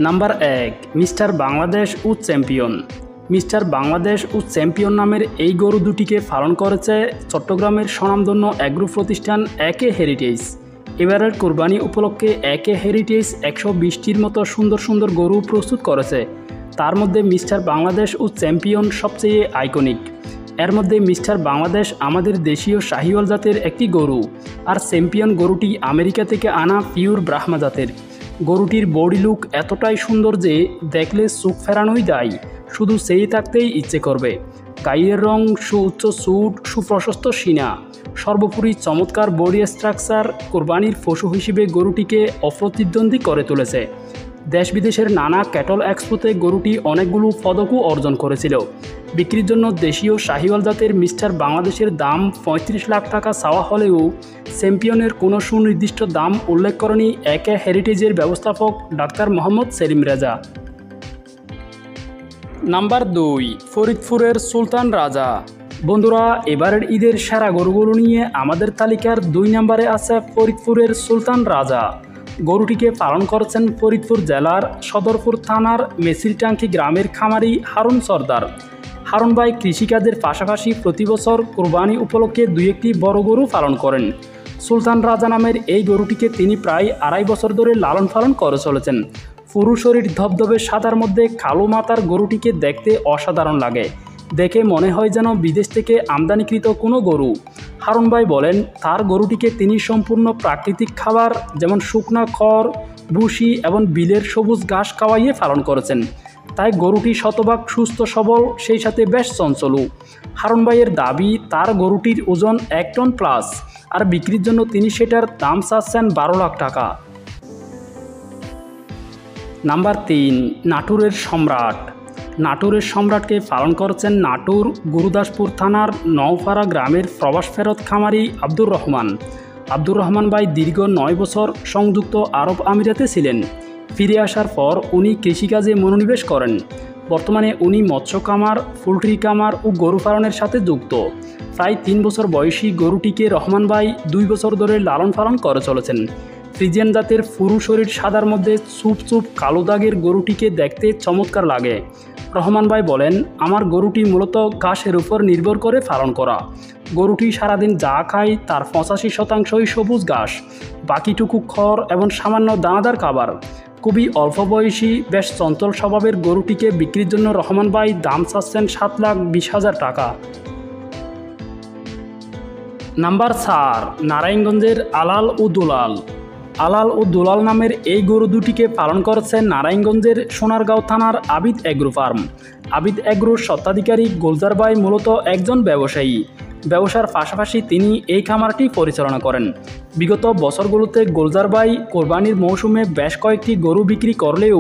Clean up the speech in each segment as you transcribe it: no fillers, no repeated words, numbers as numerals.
Number ১, mister Bangladesh ও champion. Mister Bangladesh ও champion নামের এই গরু দুটিকে পালন করেছে চট্টগ্রামের স্বনামধন্য অ্যাগ্রো প্রতিষ্ঠান একে হেরিটেজ। এবারের কোরবানি উপলক্ষে একে হেরিটেজ ১২০টির মতো সুন্দর সুন্দর গরু প্রস্তুত করেছে। তার মধ্যে মিস্টার বাংলাদেশ ও চ্যাম্পিয়ন সবচেয়ে আইকনিক। এর মধ্যে মিস্টার বাংলাদেশ আমাদের দেশীয় শাহিওয়াল জাতের একটি গরু, আর চ্যাম্পিয়ন গরুটি আমেরিকা থেকে আনা পিওর ব্রাহ্মা জাতের। গরুটির বডি লুক এতটাই সুন্দর যে দেখলে চোখ ফেরানোই দায়, শুধু সেই থাকতেই ইচ্ছে করবে। গায়ের রং, সুউচ্চ সুট, সুপ্রশস্ত সিনা, সর্বোপরি চমৎকার বডি স্ট্রাকচার কোরবানির পশু হিসেবে গরুটিকে অপ্রতিদ্বন্দ্বী করে তুলেছে। দেশ বিদেশের নানা ক্যাটল এক্সপোতে গরুটি অনেকগুলো পদকও অর্জন করেছিল। বিক্রির জন্য দেশীয় শাহিওয়াল জাতের মিস্টার বাংলাদেশের দাম ৩৫ লাখ টাকা চাওয়া হলেও চ্যাম্পিয়নের কোনো সুনির্দিষ্ট দাম উল্লেখ করেনি একে হেরিটেজের ব্যবস্থাপক ডাক্তার মোহাম্মদ সেলিম রেজা। নাম্বার ২, ফরিদপুরের সুলতান রাজা। বন্ধুরা, এবারের ঈদের সেরা গরুগুলো নিয়ে আমাদের তালিকার ২ নম্বরে আছে ফরিদপুরের সুলতান রাজা। গরুটিকে পালন করেছেন ফরিদপুর জেলার সদরপুর থানার মেসিরটাঙ্কি গ্রামের খামারি হারুন সর্দার। হারুন ভাই কৃষিকাজের পাশাপাশি প্রতি বছর কোরবানি উপলক্ষে ২-১টি বড় গরু পালন করেন। সুলতান রাজা নামের এই গরুটিকে তিনি প্রায় ২.৫ বছর ধরে লালন পালন করে চলেছেন। পুরু শরীর ধবধবে সাদার মধ্যে কালো মাথার গরুটিকে দেখতে অসাধারণ লাগে। দেখে মনে হয় যেন বিদেশ থেকে আমদানিকৃত কোনো গরু। হারুন ভাই বলেন, তার গরুটিকে তিনি সম্পূর্ণ প্রাকৃতিক খাবার যেমন শুকনা খড়, ভুসি এবং বিলের সবুজ ঘাস খাওয়াইয়ে পালন করেছেন। তাই গরুটি শতভাগ সুস্থ সবল, সেই সাথে বেশ চঞ্চলও। হারুন ভাইয়ের দাবি, তার গরুটির ওজন ১ টন প্লাস, আর বিক্রির জন্য তিনি সেটার দাম চাচ্ছেন ১২ লাখ টাকা। নাম্বার ৩, নাটোরের সম্রাট। নাটোরের সম্রাটকে পালন করেছেন নাটোর গুরুদাসপুর থানার নওপাড়া গ্রামের প্রবাস ফেরত খামারি আব্দুর রহমান। আব্দুর রহমান ভাই দীর্ঘ ৯ বছর সংযুক্ত আরব আমিরাতে ছিলেন। ফিরে আসার পর উনি কৃষিকাজে মনোনিবেশ করেন। বর্তমানে উনি মৎস্য কামার, পোলট্রি কামার ও গরু পালনের সাথে যুক্ত। প্রায় ৩ বছর বয়সী গরুটিকে রহমান ভাই ২ বছর ধরে লালন পালন করে চলেছেন। ফ্রিজিয়ান জাতের পুরু শরীর সাদার মধ্যে চুপ চুপ কালো দাগের গরুটিকে দেখতে চমৎকার লাগে। রহমান ভাই বলেন, আমার গরুটি মূলত ঘাসের উপর নির্ভর করে পালন করা। গরুটি সারাদিন যা খায় তার ৮৫% সবুজ ঘাস, বাকিটুকু খড় এবং সামান্য দানাদার খাবার। খুবই অল্প বয়সী, বেশ চঞ্চল স্বভাবের গরুটিকে বিক্রির জন্য রহমান ভাই দাম চাচ্ছেন ৭,২০,০০০ টাকা। নাম্বার ৪, নারায়ণগঞ্জের আলাল ও দুলাল। আলাল ও দুলাল নামের এই গরু দুটিকে পালন করেছেন নারায়ণগঞ্জের সোনারগাঁও থানার আবিদ এগ্রো ফার্ম। আবিদ এগ্রোর স্বত্বাধিকারী গুলজার ভাই মূলত একজন ব্যবসায়ী। ব্যবসার পাশাপাশি তিনি এই খামারটি পরিচালনা করেন। বিগত বছরগুলোতে গুলজার ভাই কোরবানির মৌসুমে বেশ কয়েকটি গরু বিক্রি করলেও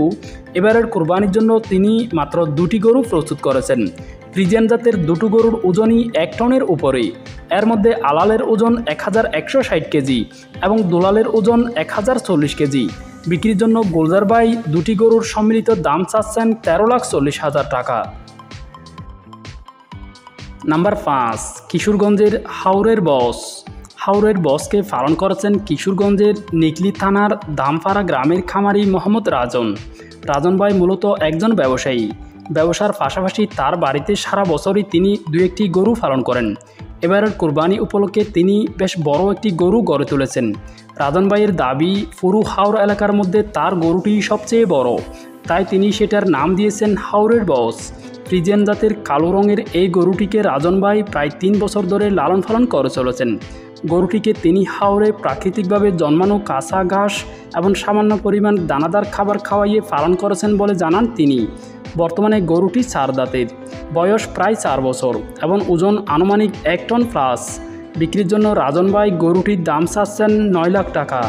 এবারের কোরবানির জন্য তিনি মাত্র ২টি গরু প্রস্তুত করেছেন। ফ্রিজিয়ান জাতের দুটো গরুর ওজনই ১ টনের উপরেই। এর মধ্যে আলালের ওজন ১,১৬০ কেজি এবং দুলালের ওজন ১,০৪০ কেজি। বিক্রির জন্য গুলজার ভাই ২টি গরুর সম্মিলিত দাম চাচ্ছেন ১৩,৪০,০০০ টাকা। নাম্বার ৫, কিশোরগঞ্জের হাওরের বস। হাওরের বসকে পালন করেছেন কিশোরগঞ্জের নিকলি থানার দামপাড়া গ্রামের খামারি মোহাম্মদ রাজন। রাজন ভাই মূলত একজন ব্যবসায়ী। ব্যবসার পাশাপাশি তার বাড়িতে সারা বছরই তিনি ২-১টি গরু পালন করেন। এবারের কোরবানি উপলক্ষে তিনি বেশ বড় একটি গরু গড়ে তুলেছেন। রাজন ভাইয়ের দাবি, পুরো হাওর এলাকার মধ্যে তার গরুটি সবচেয়ে বড়, তাই তিনি সেটার নাম দিয়েছেন হাওরের বস। ফ্রিজিয়ান জাতের কালো রঙের এই গরুটিকে রাজন ভাই প্রায় ৩ বছর ধরে লালন পালন করে চলেছেন। গরুটিকে তিনি হাওরে প্রাকৃতিকভাবে জন্মানো কাঁচা ঘাস এবং সামান্য পরিমাণ দানাদার খাবার খাওয়াইয়ে পালন করেছেন বলে জানান তিনি। বর্তমানে গরুটি ৪ দাঁতের, বয়স প্রায় ৪ বছর এবং ওজন আনুমানিক ১ টন প্লাস। বিক্রির জন্য রাজন ভাই গরুটির দাম চাচ্ছেন ৯ লাখ টাকা।